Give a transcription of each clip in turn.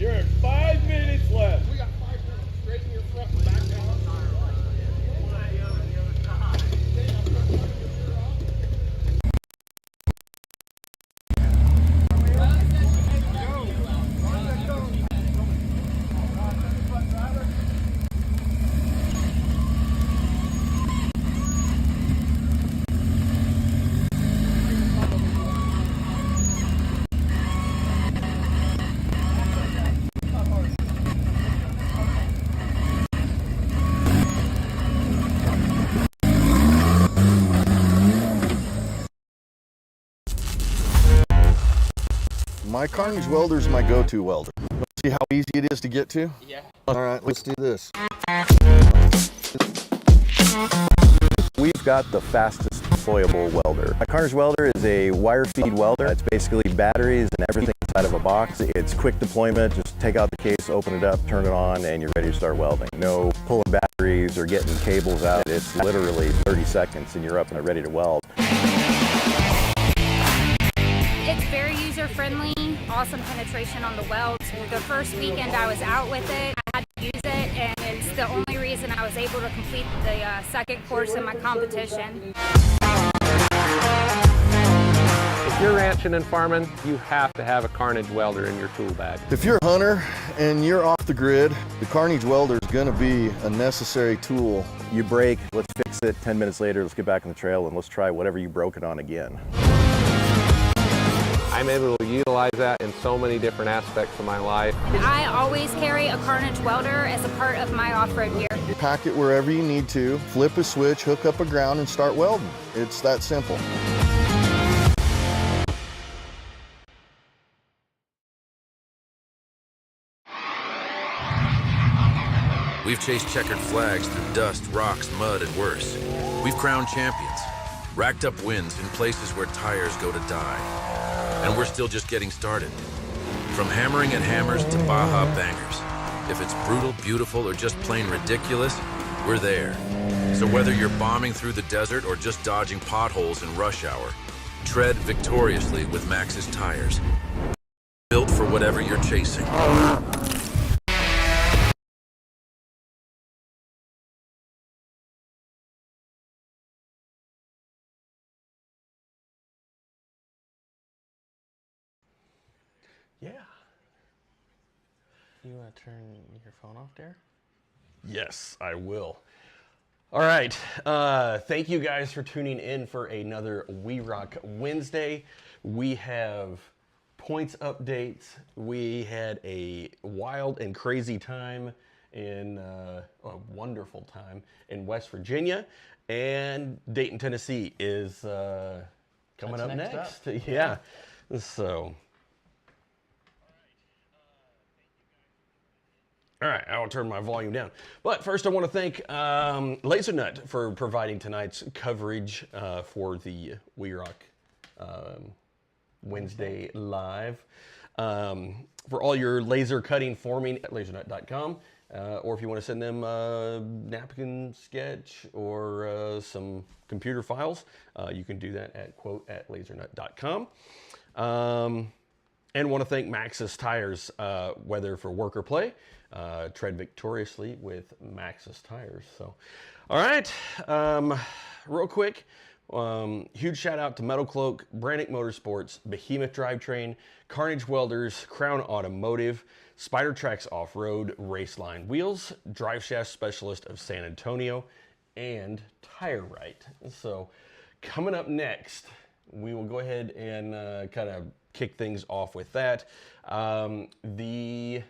You're at 5 minutes left. We got 5 minutes. Straighten your front and back down. My Carnage welder is my go-to welder. See how easy it is to get to? Yeah. All right, let's do this. We've got the fastest deployable welder. A Carnage welder is a wire feed welder. It's basically batteries and everything inside of a box. It's quick deployment. Just take out the case, open it up, turn it on, and you're ready to start welding. No pulling batteries or getting cables out. It's literally 30 seconds and you're up and ready to weld. It's very user-friendly, awesome penetration on the welds. The first weekend I was out with it, I had to use it, and it's the only reason I was able to complete the second course in my competition. If you're ranching and farming, you have to have a Carnage welder in your tool bag. If you're a hunter and you're off the grid, the Carnage welder is going to be a necessary tool. You break, let's fix it. 10 minutes later, let's get back on the trail and let's try whatever you broke it on again. I'm able to utilize that in so many different aspects of my life. I always carry a Carnage welder as a part of my off-road gear. Pack it wherever you need to, flip a switch, hook up a ground, and start welding. It's that simple. We've chased checkered flags through dust, rocks, mud, and worse. We've crowned champions, racked up wins in places where tires go to die. And we're still just getting started. From hammering at hammers to Baja bangers. If it's brutal, beautiful, or just plain ridiculous, we're there. So whether you're bombing through the desert or just dodging potholes in rush hour, tread victoriously with Maxxis tires. Built for whatever you're chasing. Yeah. You want to turn your phone off there? Yes, I will. All right. Thank you guys for tuning in for another WERock Wednesday. We have points updates. We had a wild and crazy time in a wonderful time in West Virginia, and Dayton, Tennessee is coming up next. Yeah. So. All right, I'll turn my volume down. But first I want to thank Laser Nut for providing tonight's coverage for the WERock Wednesday Live. For all your laser cutting forming at lasernut.com, or if you want to send them a napkin sketch or some computer files, you can do that at quote@lasernut.com. And want to thank Maxxis Tires, whether for work or play. Tread victoriously with Maxxis tires. So, all right, real quick, huge shout out to Metal Cloak, Brannick Motorsports, Behemoth Drivetrain, Carnage Welders, Crown Automotive, Spider Tracks Off-Road, Raceline Wheels, Drive Shaft Specialist of San Antonio, and Tire Right. So, coming up next, we will go ahead and kind of kick things off with that. The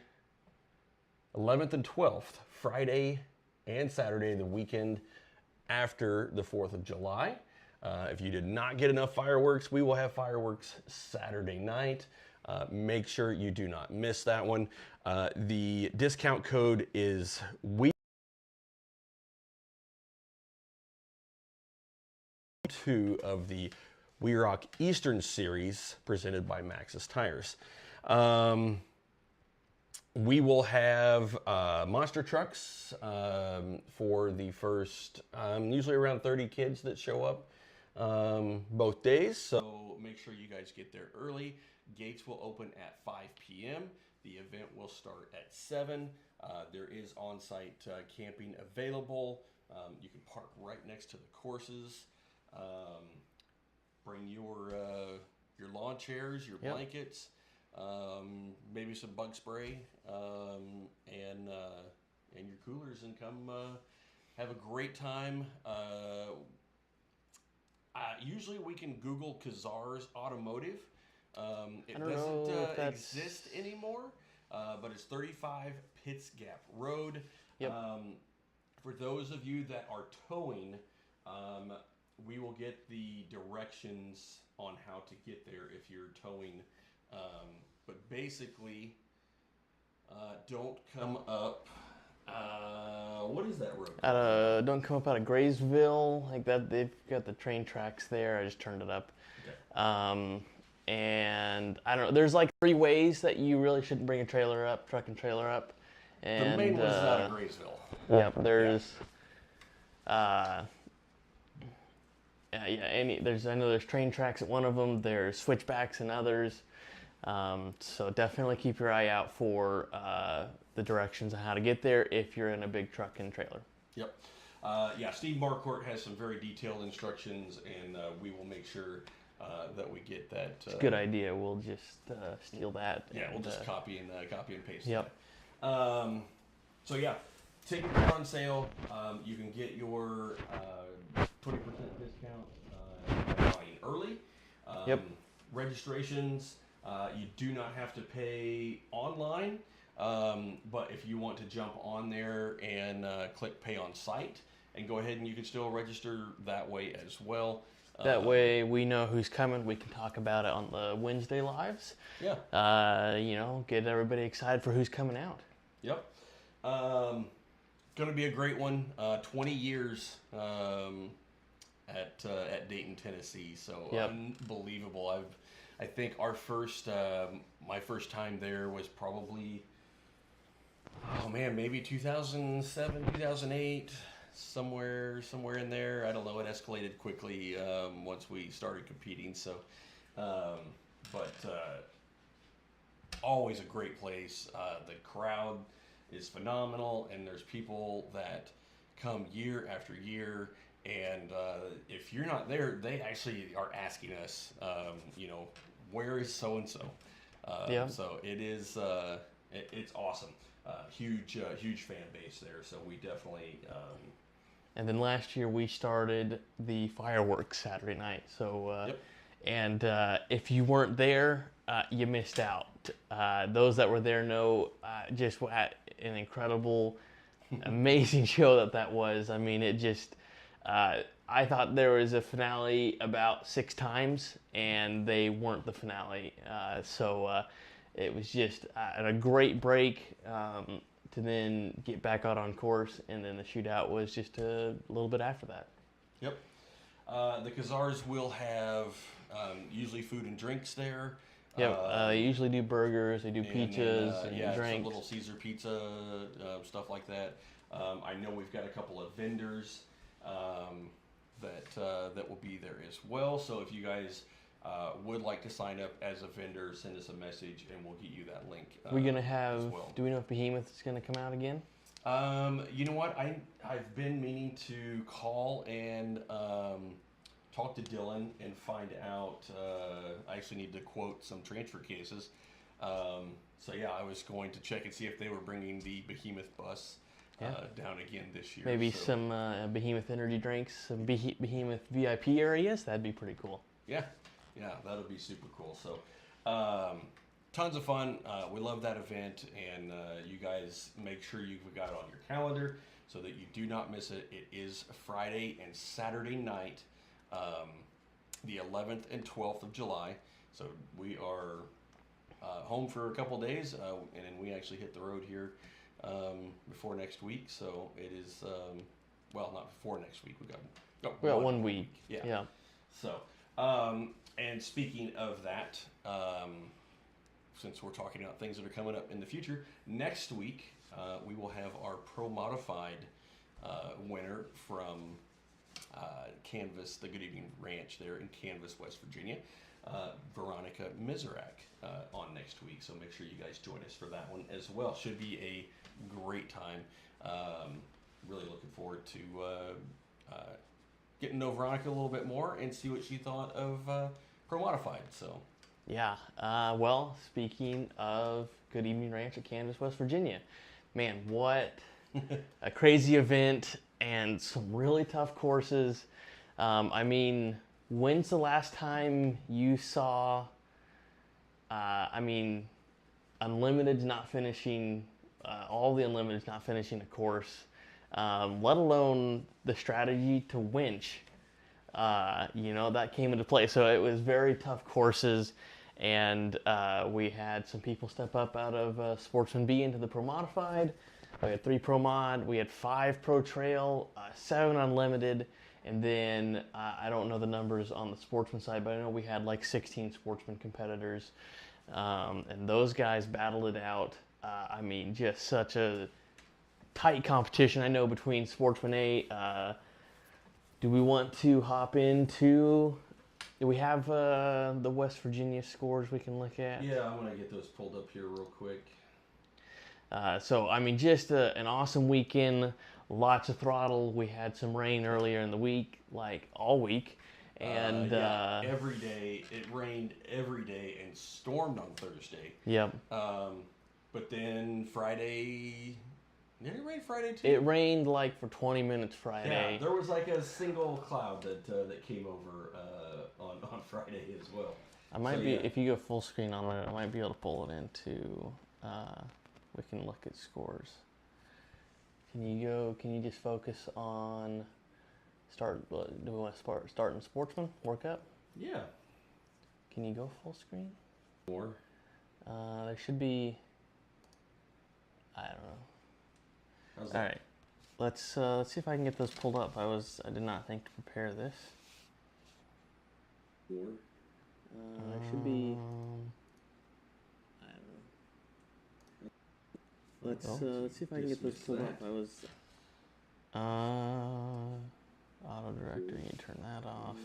11th and 12th, Friday and Saturday, the weekend after the 4th of July. If you did not get enough fireworks, we will have fireworks Saturday night. Make sure you do not miss that one. The discount code is WE2 of the WERock Eastern Series presented by Maxxis Tires. We will have monster trucks for the first, usually around 30 kids that show up both days. So make sure you guys get there early. Gates will open at 5 p.m. The event will start at 7. There is on-site camping available. You can park right next to the courses. Bring your lawn chairs, your blankets, maybe some bug spray, and your coolers, and come have a great time. Usually we can Google Kazars Automotive. It doesn't exist anymore, but it's 35 Pitts Gap Road. Yep. For those of you that are towing, we will get the directions on how to get there if you're towing. But basically, don't come up. What is that road? Don't come up out of Graysville, like that. They've got the train tracks there. I just turned it up. Okay. And I don't know. There's like 3 ways that you really shouldn't bring a trailer up, truck and trailer up. And, the main one's out of Graysville. Yep. There's. I know there's train tracks at one of them. There's switchbacks in others. So definitely keep your eye out for the directions on how to get there if you're in a big truck and trailer. Yep. Steve Marquardt has some very detailed instructions, and we will make sure that we get that. It's a good idea. We'll just steal that. Yeah, we'll just copy and paste. Yep. That. Tickets are on sale. You can get your 20% discount by buying early. Registrations, you do not have to pay online, but if you want to jump on there and click pay on site and go ahead, and you can still register that way as well. That way we know who's coming. We can talk about it on the Wednesday lives. Yeah. Get everybody excited for who's coming out. Yep. Going to be a great one. 20 years at Dayton, Tennessee. So unbelievable. I think our my first time there was probably, maybe 2007, 2008, somewhere in there. I don't know. It escalated quickly once we started competing. So, always a great place. The crowd is phenomenal, and there's people that come year after year, and if you're not there, they actually are asking us, where is so and so? So it is, it's awesome. Huge fan base there. So we definitely. And then last year we started the fireworks Saturday night. So and if you weren't there, you missed out. Those that were there know just what an incredible, amazing show that was. I mean, it just. I thought there was a finale about 6 times, and they weren't the finale. So it was just a great break to then get back out on course, and then the shootout was just a little bit after that. Yep. The Kazars will have usually food and drinks there. They usually do burgers, they do pizzas and drinks. Some little Caesar pizza, stuff like that. I know we've got a couple of vendors that will be there as well. So if you guys would like to sign up as a vendor, send us a message and we'll get you that link. We're gonna have. Do we know if Behemoth is gonna come out again? You know what? I've been meaning to call and talk to Dylan and find out. I actually need to quote some transfer cases. I was going to check and see if they were bringing the Behemoth bus. Down again this year. Maybe some Behemoth energy drinks, some Behemoth VIP areas. That'd be pretty cool. Yeah, that'll be super cool. So, tons of fun. We love that event, and you guys make sure you've got it on your calendar so that you do not miss it. It is Friday and Saturday night, the 11th and 12th of July. So we are home for a couple days, and then we actually hit the road here. Before next week, so it is not before next week. We got 1 week. Yeah. So, and speaking of that, since we're talking about things that are coming up in the future, next week we will have our Pro Modified winner from Canvas, the Good Evening Ranch there in Canvas, West Virginia. Veronica Miserak on next week. So make sure you guys join us for that one as well. Should be a great time. Really looking forward to getting to know Veronica a little bit more and see what she thought of Pro Modified. So. Yeah. Well, speaking of Good Evening Ranch at Canvas, West Virginia, man, what a crazy event and some really tough courses. I mean, when's the last time you saw, Unlimited's not finishing, all the Unlimited's not finishing a course, let alone the strategy to winch. That came into play. So it was very tough courses, and we had some people step up out of Sportsman B into the Pro Modified. We had 3 Pro Mod, we had 5 Pro Trail, 7 Unlimited, and then I don't know the numbers on the Sportsman side, but I know we had like 16 Sportsman competitors, and those guys battled it out. Just such a tight competition, I know, between Sportsman A. Do we want to hop into, do we have the West Virginia scores we can look at? Yeah, I'm going to get those pulled up here real quick. Just an awesome weekend, lots of throttle. We had some rain earlier in the week, like all week. And every day, it rained every day and stormed on Thursday. Yep. But then Friday, did it rain Friday too? It rained like for 20 minutes Friday. Yeah, there was like a single cloud that came over on Friday as well. If you go full screen on it, I might be able to pull it into, we can look at scores. Can you just focus on do we want to start in Sportsman, work up? Yeah. Can you go full screen? More. There should be, I don't know. All right, let's see if I can get those pulled up. I did not think to prepare this. More. There should be, I don't know. Let's see if I can get those pulled up. Auto director, you turn that off.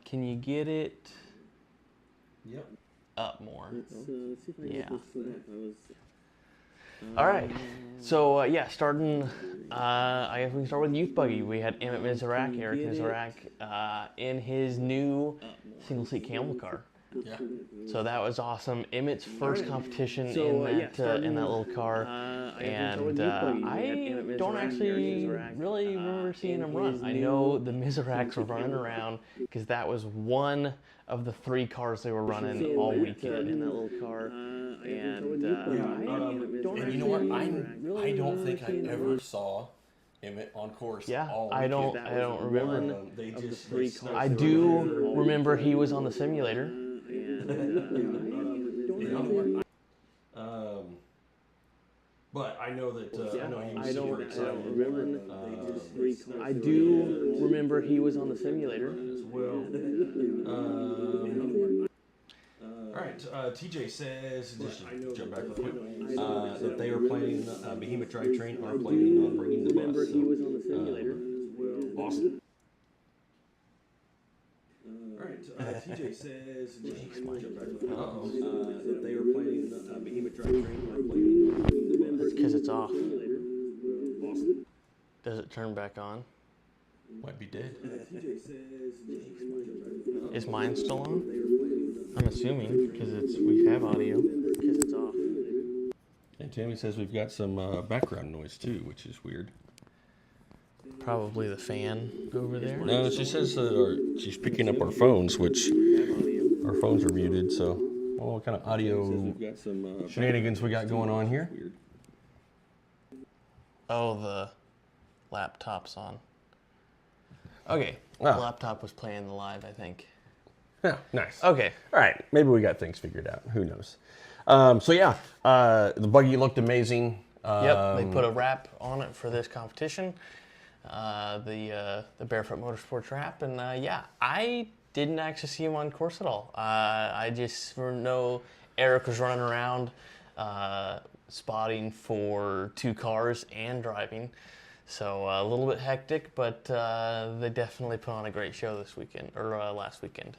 Can you get it? Yep. Up more. Let's see if I can get this pulled up. All right. So starting. I guess we can start with Youth Buggy. We had Emmett Miserak, Eric Miserak, in his new single seat camel car. Yeah. So that was awesome. Emmett's first competition in that little car, and I don't actually really remember seeing him run. I know the Miseraks were running around because that was one of the 3 cars they were running all weekend in that little car. And you know what? I don't think I ever saw Emmett on course. Yeah, all I don't remember. I They do remember he was on the simulator. But I know that I know he was super excited. I do remember he was on the simulator as well. All right, TJ says, just to jump back real quick, that they are planning, Behemoth Drivetrain are planning on bringing the bus. he was on the simulator. Awesome. All right, TJ says, that they are planning, Behemoth Drivetrain are planning on bringing the bus. That's because it's off. Awesome. Does it turn back on? Might be dead. Is mine still on? I'm assuming because we have audio. Because it's off. And Tammy says we've got some background noise too, which is weird. Probably the fan over there. No, she says she's picking up our phones, which our phones are muted. So, what kind of audio shenanigans we got going on here? Oh, the laptop's on. Okay, the laptop was playing the live, I think. Yeah, nice. Okay. All right, maybe we got things figured out. Who knows? The buggy looked amazing. Yep, they put a wrap on it for this competition, the Barefoot Motorsports wrap, and I didn't actually see him on course at all. I just know Eric was running around spotting for 2 cars and driving, so a little bit hectic, but they definitely put on a great show this weekend or last weekend.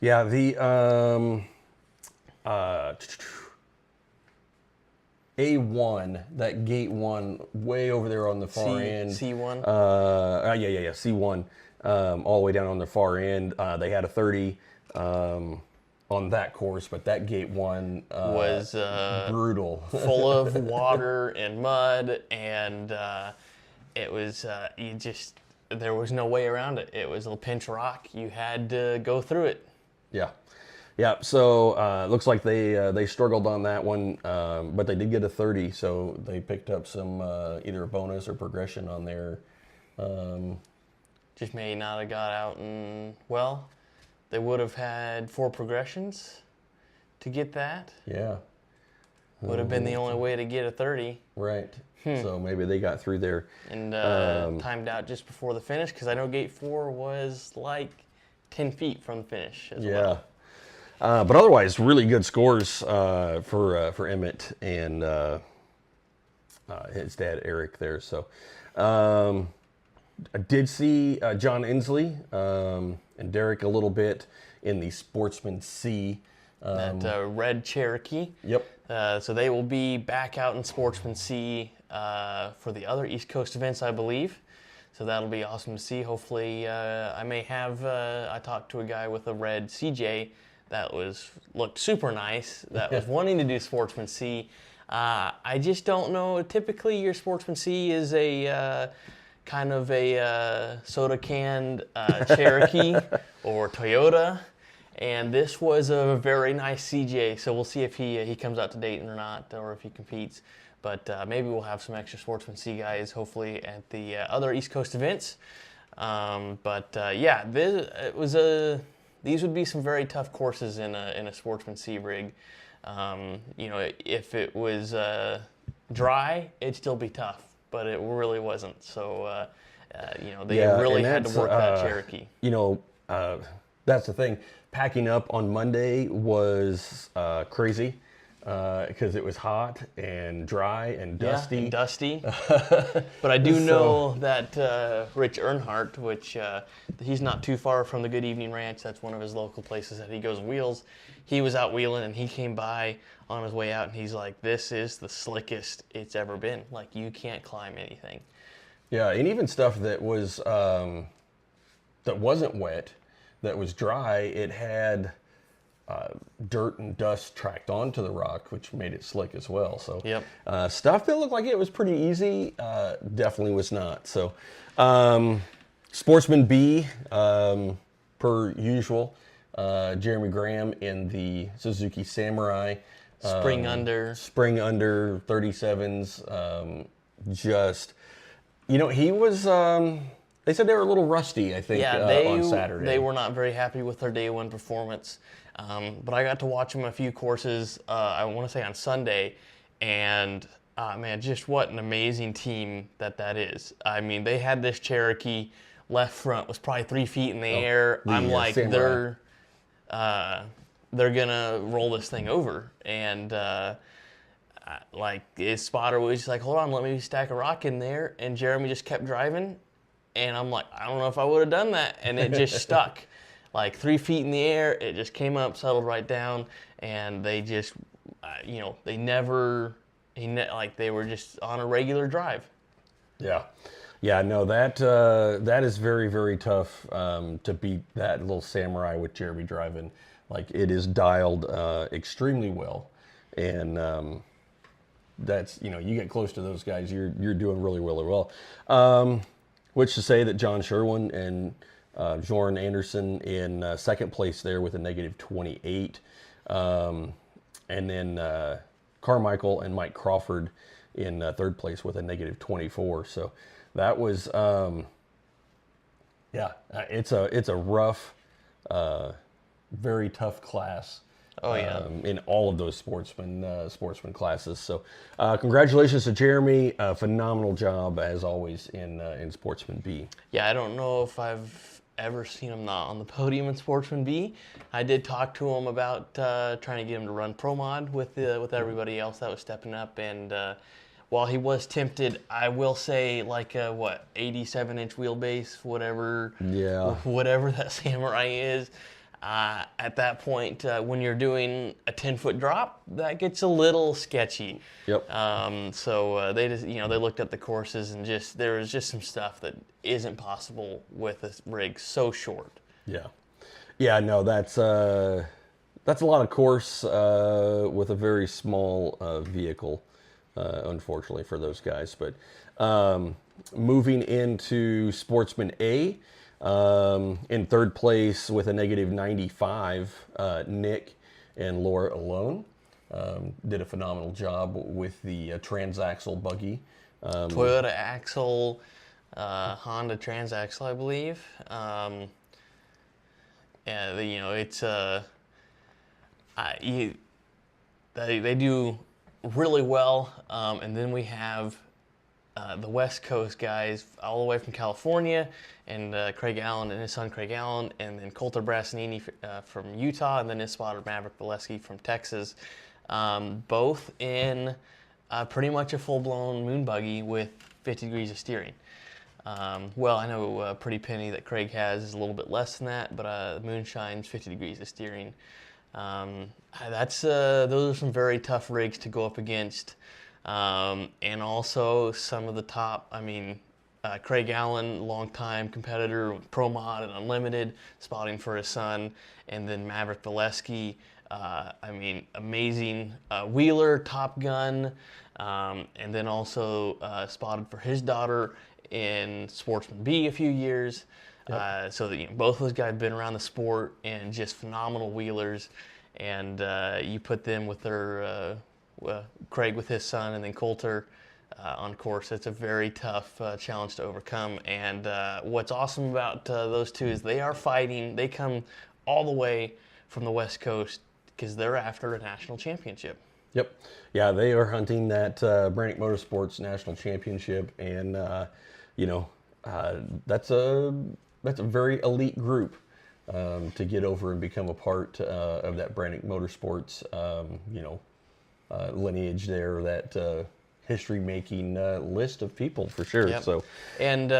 Yeah, the A1, that gate 1, way over there on the far end. C1? Yeah, C1, all the way down on the far end. They had a 30 on that course, but that gate 1 was brutal. full of water and mud, and it was, there was no way around it. It was a pinch rock. You had to go through it. Yeah. Yeah, so looks like they struggled on that one, but they did get a 30, so they picked up some either a bonus or progression on there. Just may not have got out, and well, they would have had 4 progressions to get that. Yeah. Would have been the only way to get a 30. Right. So maybe they got through there. And timed out just before the finish, because I know gate 4 was like 10 feet from the finish as well. But otherwise, really good scores for Emmett and his dad Eric there. So I did see John Inslee and Derek a little bit in the Sportsman C. That red Cherokee. Yep. So they will be back out in Sportsman C for the other East Coast events, I believe. So that'll be awesome to see. Hopefully, I may have. I talked to a guy with a red CJ that looked super nice. That was wanting to do Sportsman C. I just don't know. Typically, your Sportsman C is a kind of a soda canned Cherokee or Toyota, and this was a very nice CJ. So we'll see if he comes out to Dayton or not, or if he competes. But maybe we'll have some extra Sportsman C guys, hopefully, at the other East Coast events. Yeah, these would be some very tough courses in a Sportsman C rig. If it was dry, it'd still be tough, but it really wasn't. So, they really had to work that Cherokee. That's the thing. Packing up on Monday was crazy. Because it was hot and dry and dusty. But I do know that Rich Earnhardt, which he's not too far from the Good Evening Ranch, that's one of his local places that he goes and wheels. He was out wheeling and he came by on his way out and he's like, this is the slickest it's ever been. Like, you can't climb anything. Yeah, and even stuff that was that wasn't wet, that was dry, it had dirt and dust tracked onto the rock, which made it slick as well. So stuff that looked like it was pretty easy definitely was not. So Sportsman B, per usual, Jeremy Graham in the Suzuki Samurai. Spring under 37s. He was, they said they were a little rusty, I think, on Saturday. They were not very happy with their day one performance. But I got to watch them a few courses, I want to say on Sunday, and man, just what an amazing team that is. I mean, they had this Cherokee, left front was probably 3 feet in the air. I'm like, they're gonna roll this thing over. And his spotter was just like, hold on, let me stack a rock in there. And Jeremy just kept driving. And I'm like, I don't know if I would have done that. And it just stuck. Like 3 feet in the air, it just came up, settled right down, and they just, they were just on a regular drive. Yeah, no, that is very, very tough to beat that little Samurai with Jeremy driving. Like, it is dialed extremely well, and that's, you get close to those guys, you're doing really, really well. Which to say that John Sherwin and Jorn Anderson in second place there with a -28. And then Carmichael and Mike Crawford in third place with a -24. So that was, it's a rough, very tough class. Oh, yeah. In all of those sportsman classes. So congratulations to Jeremy. Phenomenal job, as always, in Sportsman B. Yeah, I don't know if I've ever seen him not on the podium in Sportsman B. I did talk to him about trying to get him to run Pro Mod with everybody else that was stepping up. And while he was tempted, I will say, 87-inch wheelbase, whatever that Samurai is. At that point, when you're doing a 10-foot drop, that gets a little sketchy. Yep. So they just, they looked at the courses and there was just some stuff that isn't possible with a rig so short. Yeah. Yeah, no, that's a lot of course with a very small vehicle, unfortunately for those guys. But moving into Sportsman A, in third place with a negative 95, Nick and Laura Alone did a phenomenal job with the transaxle buggy. Toyota axle, Honda transaxle, I believe. Yeah, it's they do really well, and then we have the West Coast guys all the way from California, and Craig Allen and his son Craig Allen, and then Coulter Brassanini from Utah, and then his spotter Maverick Valesky from Texas, both in pretty much a full-blown moon buggy with 50 degrees of steering. Well, I know Pretty Penny that Craig has is a little bit less than that, but Moonshine's 50 degrees of steering. Those are some very tough rigs to go up against. And also some of the top, Craig Allen, longtime competitor with Pro Mod and Unlimited, spotting for his son, and then Maverick Valesky, amazing wheeler, Top Gun, and then also spotted for his daughter in Sportsman B a few years. Yep. So that both those guys have been around the sport and just phenomenal wheelers, and you put them with their Craig with his son, and then Coulter on course. It's a very tough challenge to overcome. And what's awesome about those two is they are fighting. They come all the way from the West Coast because they're after a national championship. Yep. Yeah, they are hunting that Brannick Motorsports National Championship, and that's a very elite group to get over and become a part of that Brannick Motorsports, lineage there, that history-making list of people for sure. Yep. So, and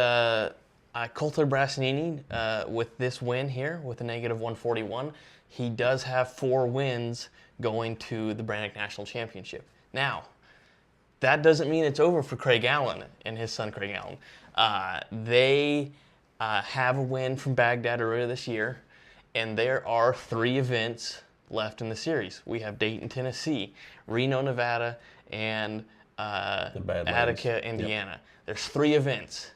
Coulter Brassanini with this win here with a negative 141, he does have 4 wins going to the Brannick National Championship. Now, that doesn't mean it's over for Craig Allen and his son Craig Allen. They have a win from Baghdad earlier this year, and there are 3 events left in the series. We have Dayton, Tennessee, Reno, Nevada, and Attica, Indiana. Yep. There's 3 events.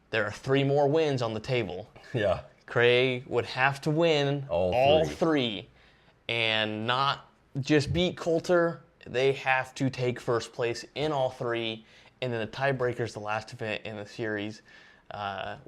There are 3 more wins on the table. Yeah. Craig would have to win all three and not just beat Coulter. They have to take first place in all 3, and then the tiebreaker is the last event in the series,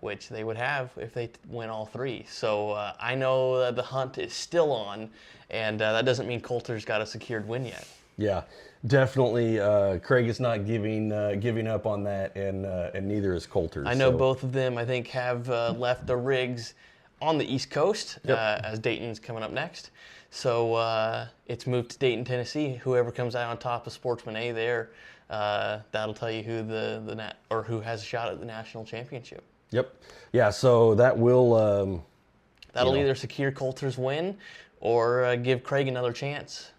which they would have if they win all 3. So I know that the hunt is still on, and that doesn't mean Coulter's got a secured win yet. Yeah, definitely. Craig is not giving up on that, and neither is Coulter. I know both of them, I think, have left the rigs on the East Coast. Yep. As Dayton's coming up next. So it's moved to Dayton, Tennessee. Whoever comes out on top of Sportsman A there, that'll tell you who who has a shot at the national championship. Yep. Yeah. So that will that'll either secure Coulter's win or give Craig another chance.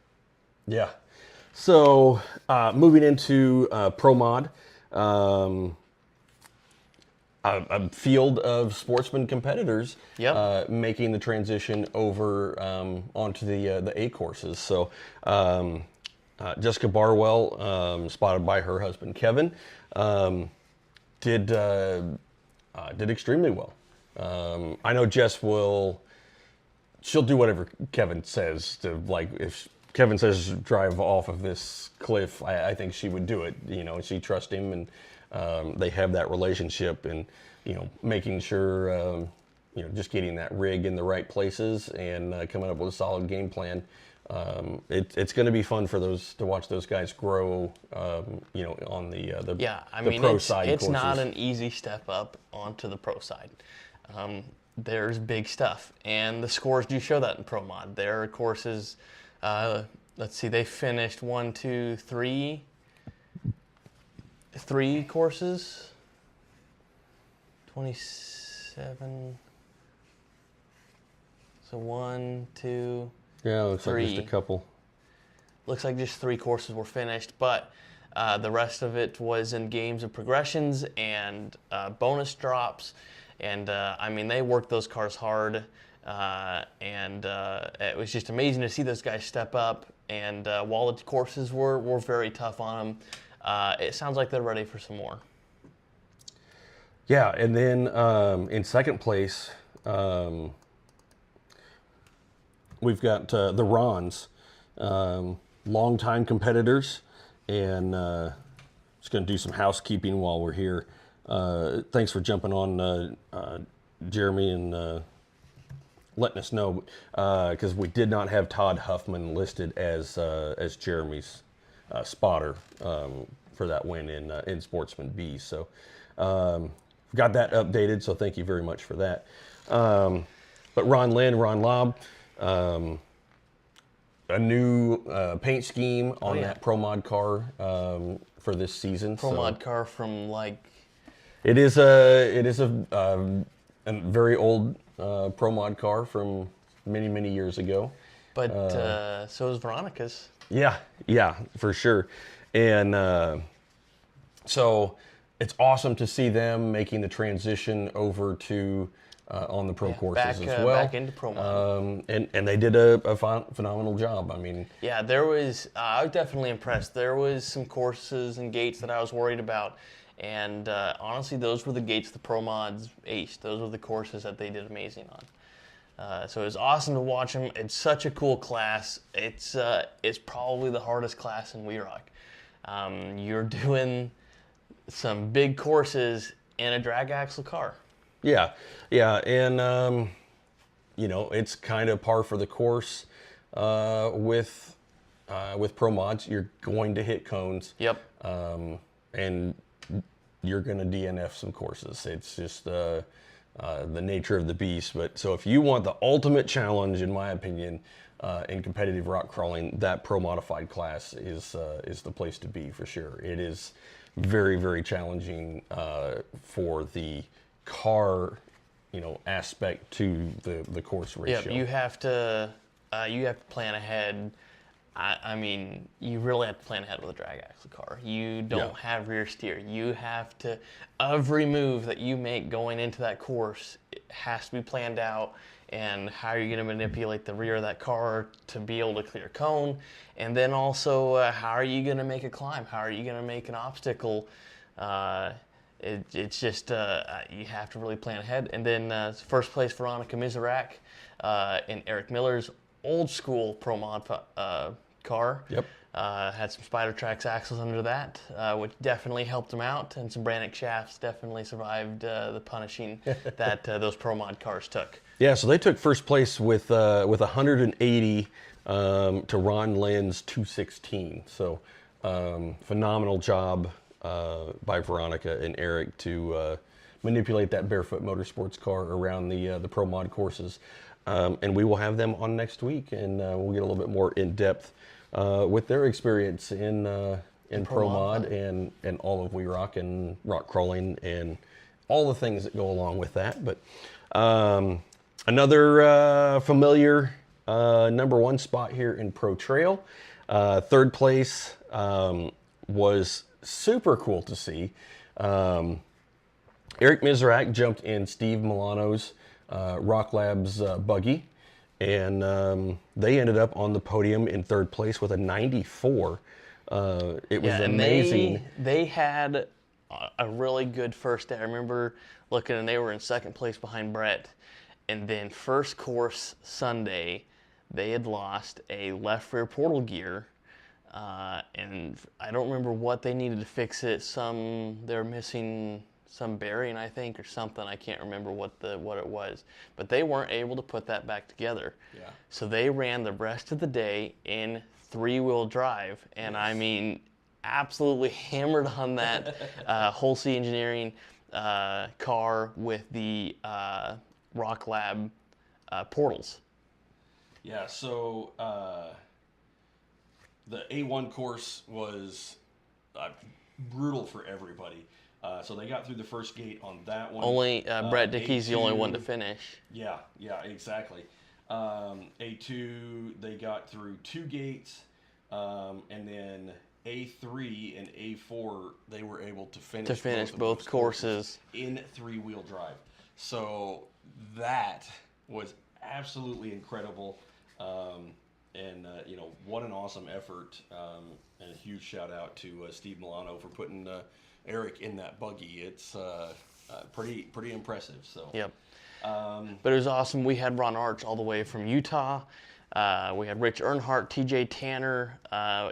Yeah. So moving into Pro Mod, a field of sportsman competitors. Yep. Making the transition over onto the A courses. So Jessica Barwell, spotted by her husband Kevin, did extremely well. I know Jess she'll do whatever Kevin says to, like, if Kevin says drive off of this cliff, I think she would do it. She trusts him, and they have that relationship, and making sure just getting that rig in the right places and coming up with a solid game plan. It's going to be fun to watch those guys grow. On the pro side. It's courses. Not an easy step up onto the pro side. There's big stuff, and the scores do show that in Pro Mod. There are courses. Let's see, they finished 3 courses, 27. So 1, 2, Yeah, looks 3. like just a couple. Looks like just 3 courses were finished, but the rest of it was in games of progressions and bonus drops. And I mean, they worked those cars hard, and it was just amazing to see those guys step up. And while the courses were very tough on them, it sounds like they're ready for some more. Yeah, and then in second place, we've got the Rons, longtime competitors, and just going to do some housekeeping while we're here. Thanks for jumping on, Jeremy, and letting us know, because we did not have Todd Huffman listed as Jeremy's spotter for that win in Sportsman B. So got that updated, so thank you very much for that. But Ron Lobb, a new paint scheme on that Pro Mod car for this season. Pro Mod car from like... It is a very old Pro Mod car from many years ago. But so is Veronica's. Yeah, for sure. And so it's awesome to see them making the transition over to on the pro courses as well. Back into Pro Mod. And they did a phenomenal job. I mean, yeah, there was. I was definitely impressed. There was some courses and gates that I was worried about, and honestly, those were the gates the Pro Mods aced. Those were the courses that they did amazing on. So it was awesome to watch them. It's such a cool class. It's probably the hardest class in WERock. You're doing some big courses in a drag axle car. Yeah, and you know, it's kind of par for the course with Pro Mods. You're going to hit cones. Yep. And you're going to DNF some courses. It's just the nature of the beast. But so if you want the ultimate challenge, in my opinion, in competitive rock crawling, that Pro Modified class is the place to be for sure. It is very challenging for the car, you know, aspect to the course ratio. Yeah, you have to plan ahead. I mean, you really have to plan ahead with a drag axle car. You don't have rear steer. You have to, every move that you make going into that course, it has to be planned out. And how are you going to manipulate the rear of that car to be able to clear a cone? And then also, how are you going to make a climb? How are you going to make an obstacle? It's just, you have to really plan ahead. And then first place, Veronica Mizrak in Eric Miller's old school Pro Mod car. Yep. Had some Spider Trax axles under that, which definitely helped him out, and some Brannick shafts definitely survived the punishing that those Pro Mod cars took. Yeah, so they took first place with 180 to Ron Lynn's 216. So phenomenal job by Veronica and Eric to manipulate that Barefoot Motorsports car around the Pro Mod courses. And we will have them on next week, and we'll get a little bit more in depth with their experience in Pro Mod and all of WERock and rock crawling and all the things that go along with that. But another familiar #1 spot here in Pro Trail. Third place was super cool to see. Eric Mizrak jumped in Steve Milano's Rock Labs buggy, and they ended up on the podium in third place with a 94. It was amazing. They had a really good first day. I remember looking, and they were in second place behind Brett. And then first course Sunday, they had lost a left rear portal gear. And I don't remember what they needed to fix it. They're missing some bearing, I think, or something. I can't remember what it was. But they weren't able to put that back together. Yeah. So they ran the rest of the day in 3-wheel drive. And I mean, absolutely hammered on that Holsey Engineering car with the Rock Lab portals. Yeah, so the A1 course was brutal for everybody. So they got through the first gate on that one. Only Brett Dickey's the only one to finish. Yeah, exactly. A2, they got through 2 gates, and then A3 and A4, they were able to finish both courses in 3-wheel drive. So that was absolutely incredible. What an awesome effort. And a huge shout out to Steve Milano for putting Eric in that buggy. It's pretty impressive. So. Yep. But it was awesome. We had Ron Arch all the way from Utah. We had Rich Earnhardt, TJ Tanner,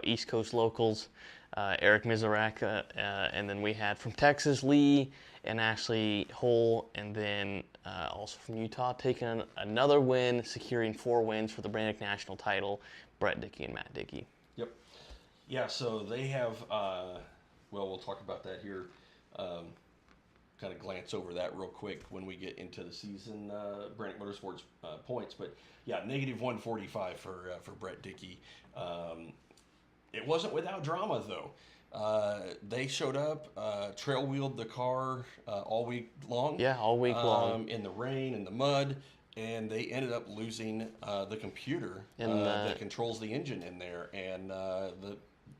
East Coast locals, Eric Mizarak, and then we had from Texas, Lee and Ashley Hull, and then also from Utah, taking another win, securing 4 wins for the Brannick National title, Brett Dickey and Matt Dickey. Yep. Yeah, so they have, we'll talk about that here. Kind of glance over that real quick when we get into the season, Brannick Motorsports points. But yeah, negative 145 for Brett Dickey. It wasn't without drama though. They showed up, trail wheeled the car all week long. Yeah, all week long. In the rain, in the mud, and they ended up losing the computer that controls the engine in there. And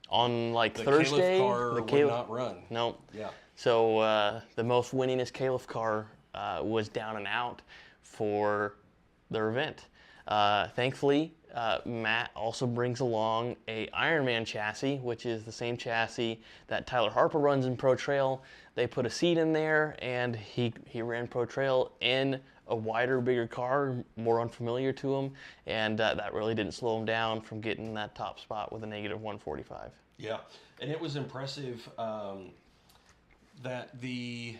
on like the Thursday, Caliph car would not run. Nope. Yeah. So the most winningest Caliph car was down and out for their event. Thankfully, Matt also brings along a Ironman chassis, which is the same chassis that Tyler Harper runs in Pro Trail. They put a seat in there, and he ran Pro Trail in a wider, bigger car, more unfamiliar to him, and that really didn't slow him down from getting that top spot with a negative 145. Yeah, and it was impressive that the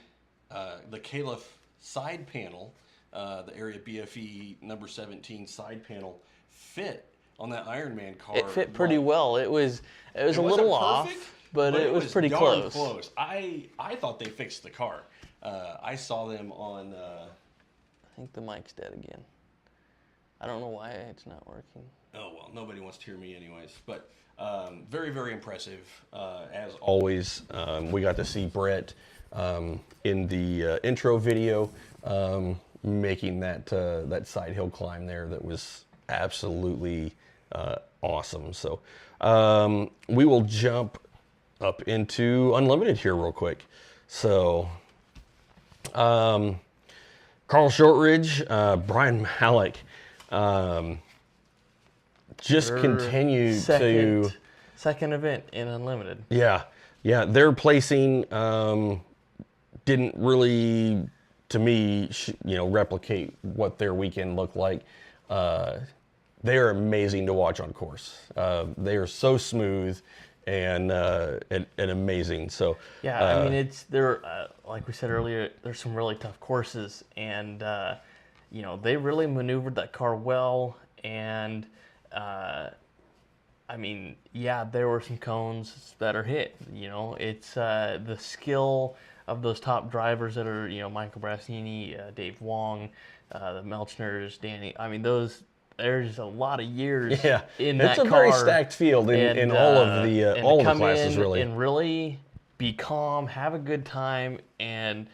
Caliph side panel, the Area BFE number 17 side panel, fit on that Ironman car. It fit pretty well. It was a little off, but it was pretty darn close. I thought they fixed the car. I saw them on. I think the mic's dead again. I don't know why it's not working. Oh well, nobody wants to hear me anyways. But very, very impressive as always. We got to see Brett in the intro video making that side hill climb there. That was absolutely awesome. So we will jump up into Unlimited here real quick. So Carl Shortridge, Brian Malik, just continued to second event in Unlimited. Yeah, their placing didn't really, to me, replicate what their weekend looked like. They are amazing to watch on course. They are so smooth and amazing. So yeah, I mean they're like we said earlier, there's some really tough courses, and they really maneuvered that car well. And I mean, yeah, there were some cones that are hit. It's the skill of those top drivers that are Michael Brassini, Dave Wong, the Melchners, Danny. I mean there's a lot of years in that car. It's a very stacked field in all of the classes, really. And really be calm, have a good time, and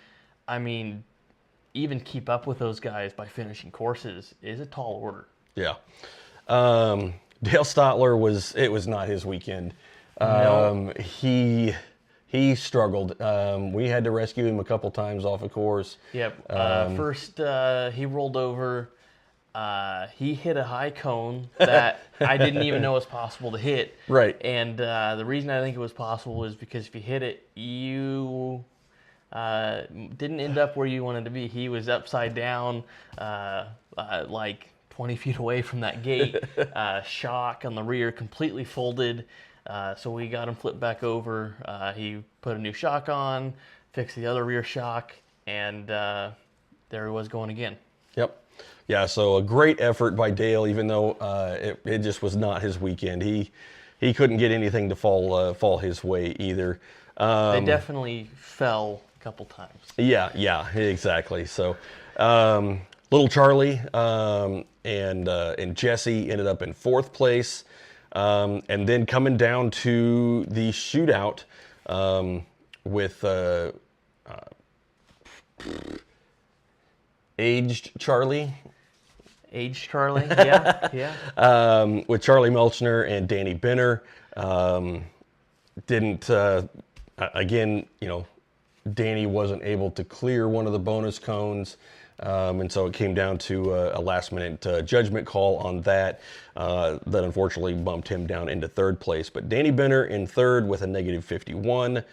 I mean, even keep up with those guys by finishing courses is a tall order. Yeah. Dale Stotler was not his weekend. No. He struggled. We had to rescue him a couple times off of course. Yep. First, he rolled over. He hit a high cone that I didn't even know was possible to hit. Right. And the reason I think it was possible is because if you hit it, you didn't end up where you wanted to be. He was upside down, like 20 feet away from that gate. Shock on the rear, completely folded. So we got him flipped back over. He put a new shock on, fixed the other rear shock, and there he was going again. Yep. Yeah, so a great effort by Dale, even though it just was not his weekend. He couldn't get anything to fall his way either. They definitely fell a couple times. Yeah, exactly. So little Charlie and Jesse ended up in 4th place. And then coming down to the shootout with aged Charlie. Age Charlie, yeah, yeah. With Charlie Melchner and Danny Benner. Again, Danny wasn't able to clear one of the bonus cones, and so it came down to a last-minute judgment call on that that unfortunately bumped him down into third place. But Danny Benner in third with a -51,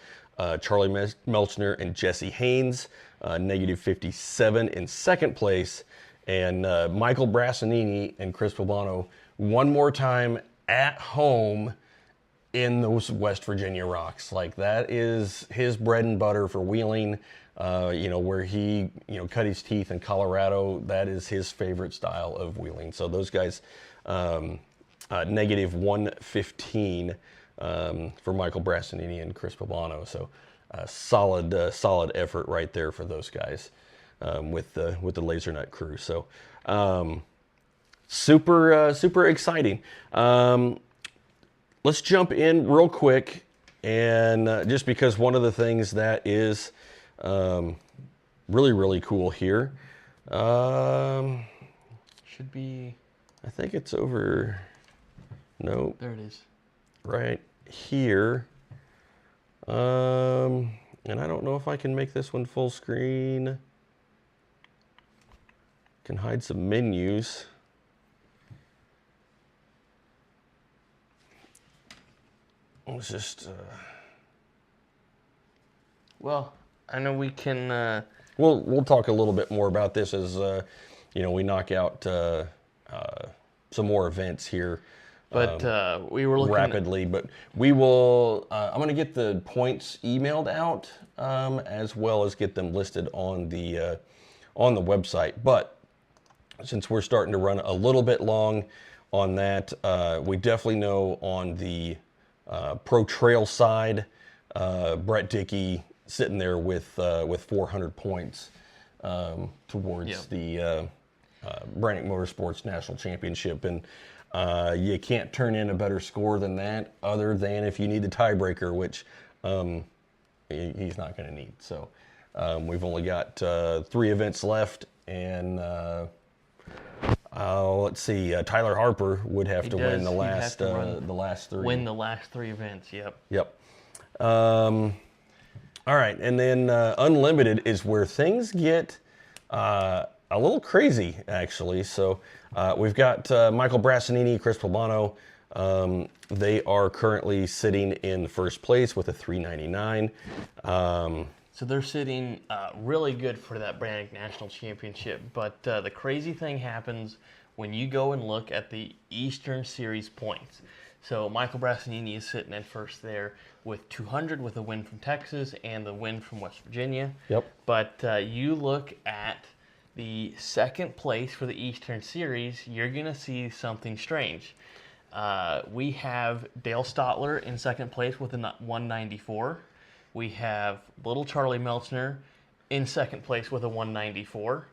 Charlie Melchner and Jesse Haynes, -57 in second place, and Michael Brassanini and Chris Poblano one more time at home in those West Virginia rocks. Like, that is his bread and butter for wheeling. Where he, cut his teeth in Colorado, that is his favorite style of wheeling. So those guys, -115 for Michael Brassanini and Chris Poblano. So solid effort right there for those guys with the Laser Nut crew. So super exciting. Let's jump in real quick, and just because one of the things that is really cool here, should be, I think it's over, no, there it is, right here, and I don't know if I can make this one full screen. Can hide some menus. Let's just well, I know we can we'll talk a little bit more about this as we knock out some more events here, but we were looking rapidly, but we will I'm going to get the points emailed out as well as get them listed on the website. But since we're starting to run a little bit long on that, we definitely know on the Pro Trail side, Brett Dickey sitting there with 400 points towards the Brannick Motorsports National Championship, and you can't turn in a better score than that, other than if you need the tiebreaker, which he's not going to need. So we've only got 3 events left, and let's see. Tyler Harper would have to win the last 3. Win the last 3 events. Yep. Yep. All right, and then Unlimited is where things get a little crazy, actually. So we've got Michael Brassanini, Chris Poblano. They are currently sitting in first place with a 399. So they're sitting really good for that Brannick National Championship. But the crazy thing happens when you go and look at the Eastern Series points. So Michael Brassanini is sitting in first there with 200 with a win from Texas and the win from West Virginia. Yep. But you look at the second place for the Eastern Series, you're going to see something strange. We have Dale Stotler in second place with a 194. We have little Charlie Melchner in second place with a 194.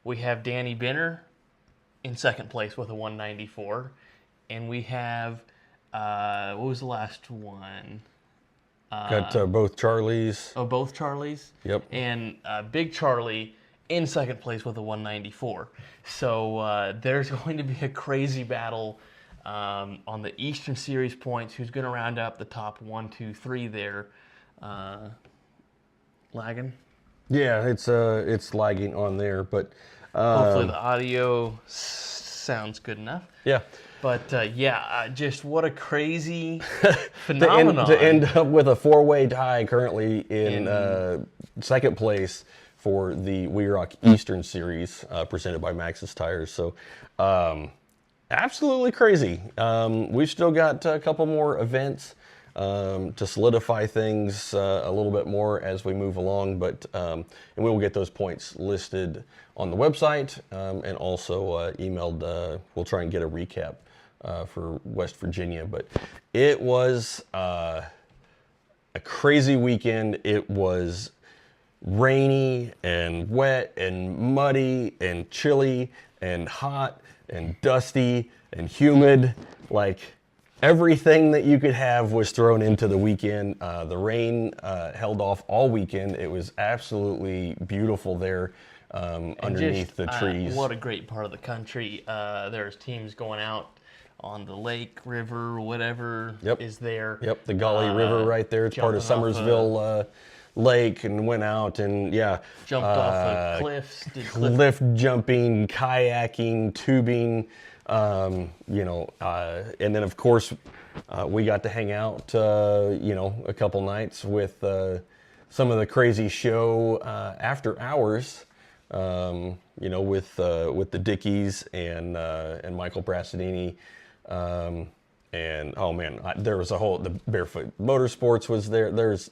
We have Danny Benner in second place with a 194. And we have, what was the last one? Got both Charlies. Oh, both Charlies? Yep. And Big Charlie in second place with a 194. So there's going to be a crazy battle on the Eastern Series points. Who's going to round up the top 1, 2, 3 there? Lagging? Yeah, it's lagging on there, but hopefully the audio sounds good enough. Yeah. But just what a crazy phenomenon. to end up with a 4-way tie currently in second place for the WERock Eastern Series presented by Maxxis Tires. So absolutely crazy. We've still got a couple more events to solidify things a little bit more as we move along, but and we will get those points listed on the website and also emailed. We'll try and get a recap for West Virginia, but it was a crazy weekend. It was rainy and wet and muddy and chilly and hot and dusty and humid. Like, everything that you could have was thrown into the weekend. The rain held off all weekend. It was absolutely beautiful there underneath the trees. What a great part of the country. There's teams going out on the lake, river, whatever is there. Yep, the Gully River right there. It's part of Summersville Lake, and went out and jumped off of cliffs, cliff jumping, kayaking, tubing, and then of course we got to hang out, a couple nights with some of the crazy show after hours, with the Dickies and Michael Brassadini. And oh man, there was the Barefoot Motorsports was there. There's,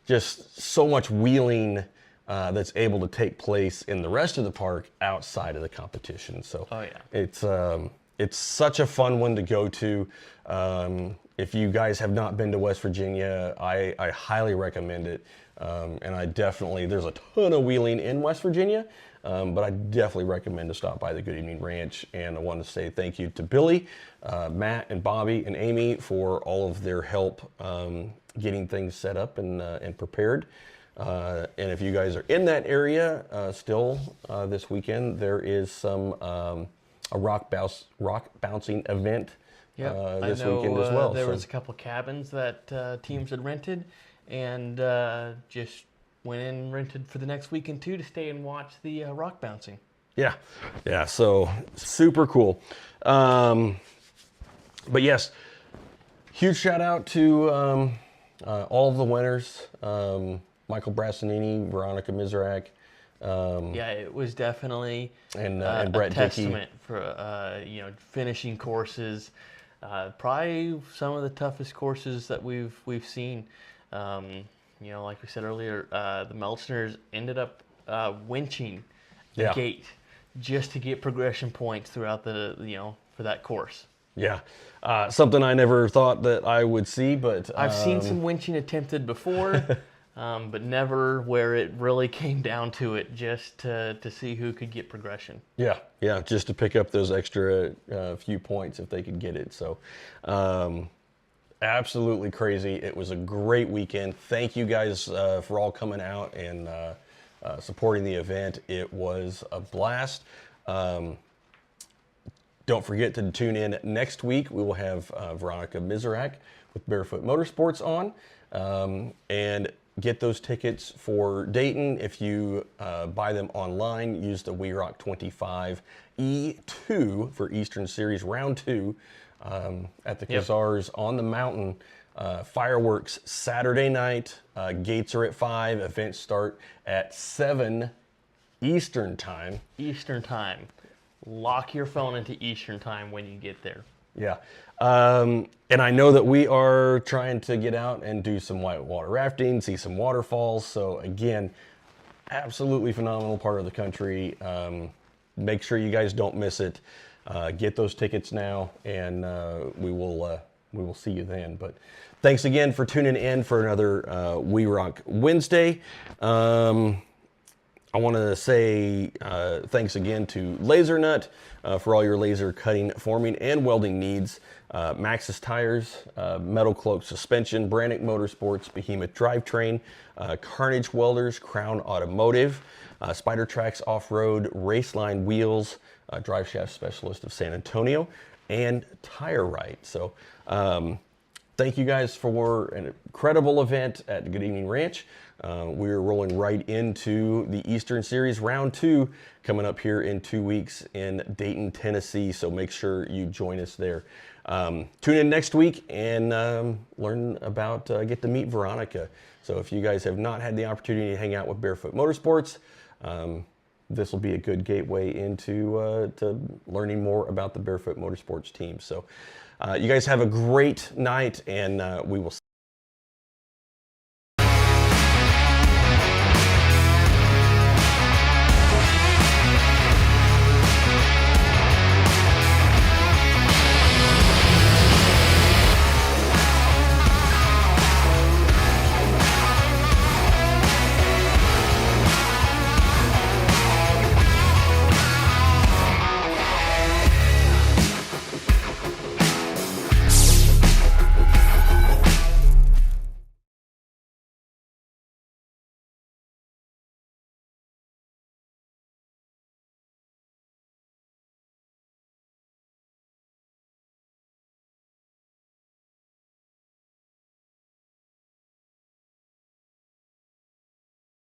just so much wheeling that's able to take place in the rest of the park outside of the competition. So it's such a fun one to go to. If you guys have not been to West Virginia, I highly recommend it. And there's a ton of wheeling in West Virginia. But I definitely recommend to stop by the Good Evening Ranch. And I want to say thank you to Billy, Matt, and Bobby, and Amy for all of their help getting things set up and prepared. And if you guys are in that area still this weekend, there is a rock bouncing event this weekend as well. There was a couple cabins that teams had rented, and just went in and rented for the next weekend too to stay and watch the rock bouncing. Yeah, so super cool. But yes, huge shout out to all of the winners, Michael Brassanini, Veronica Mizrak. It was definitely and a Brett testament for finishing courses. Probably some of the toughest courses that we've seen. Like we said earlier, the Melchners ended up winching the gate just to get progression points throughout for that course. Yeah, something I never thought that I would see, but I've seen some winching attempted before, but never where it really came down to it, just to see who could get progression. Yeah, just to pick up those extra few points if they could get it. So. Absolutely crazy. It was a great weekend. Thank you guys for all coming out and supporting the event. It was a blast. Don't forget to tune in next week. We will have Veronica Mizrak with Barefoot Motorsports on, and get those tickets for Dayton. If you buy them online, use the WERock 25 E2 for Eastern Series Round 2. At the Kazars on the mountain. Fireworks Saturday night. Gates are at 5. Events start at 7 Eastern time. Eastern time. Lock your phone into Eastern time when you get there. Yeah. And I know that we are trying to get out and do some whitewater rafting, see some waterfalls. So again, absolutely phenomenal part of the country. Make sure you guys don't miss it. Get those tickets now, and we will see you then. But thanks again for tuning in for another WERock Wednesday. I want to say thanks again to Laser Nut for all your laser cutting, forming, and welding needs. Maxxis Tires, Metal Cloak Suspension, Brannick Motorsports, Behemoth Drivetrain, Carnage Welders, Crown Automotive, Spider Tracks Off-Road, Raceline Wheels, Drive Shaft Specialist of San Antonio, and Tire Right. So thank you guys for an incredible event at the Good Evening Ranch. We're rolling right into the Eastern Series Round 2 coming up here in 2 weeks in Dayton, Tennessee. So make sure you join us there. Tune in next week and learn about, get to meet Veronica. So if you guys have not had the opportunity to hang out with Barefoot Motorsports, this will be a good gateway into to learning more about the Barefoot Motorsports team. So you guys have a great night, and we will see you.